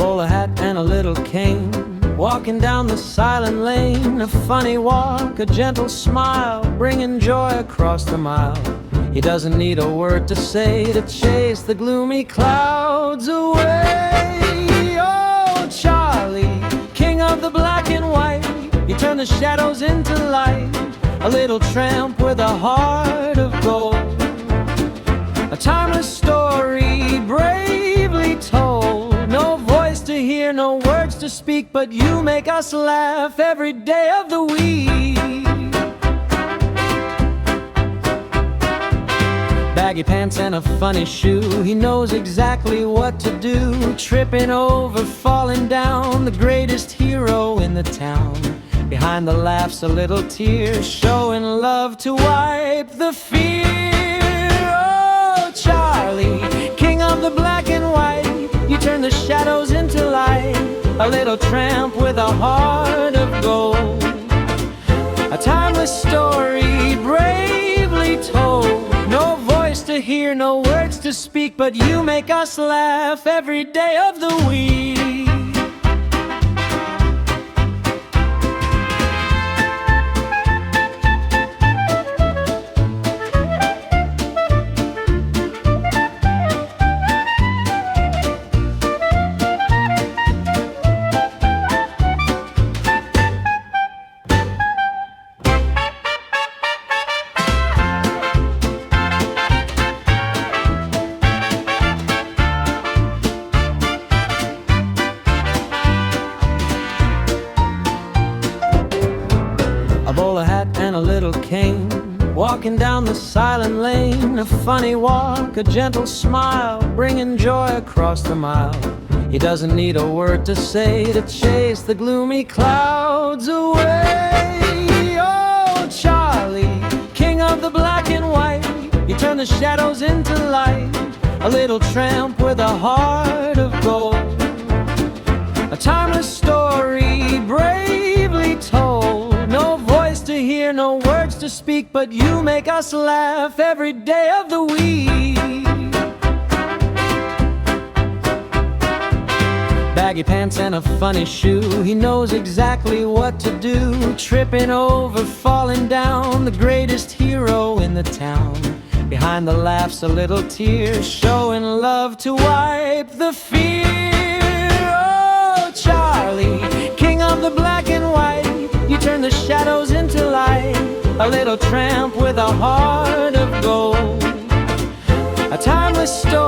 bowler hat and a little cane, walking down the silent lane. A funny walk, a gentle smile, bringing joy across the mile. He doesn't need a word to say to chase the gloomy clouds away. Oh, Charlie, king of the black and white, you turn the shadows into light. A little tramp with a heart of gold, a timeless story bravely told. No voice to hear, no words to speak, but you make us laugh every day of the week. Baggy pants and a funny shoe, he knows exactly what to do. Tripping over, falling down, the greatest hero in the town. Behind the laughs, a little tear, showing love to wipe the fear. Oh, Charlie, king of the black and white, you turn the shadows into light. A little tramp with a heart of gold, a timeless story bravely told. No voice to hear, no words to speak, but you make us laugh every day of the week. A bowler hat and a little cane, walking down the silent lane. A funny walk, a gentle smile, bringing joy across the mile. He doesn't need a word to say to chase the gloomy clouds away. Oh, Charlie, king of the black and white, you turn the shadows into light. A little tramp with a heart of gold, a timeless story bravely told. No voice to hear, no words to speak, but you make us laugh every day of the week. Baggy pants and a funny shoe, he knows exactly what to do. Tripping over, falling down, the greatest hero in the town. Behind the laughs, a little tear, showing love to wipe the fear. Oh, Charlie, king of the black and white, you turn the shadows into light. A little tramp with a heart of gold, a timeless story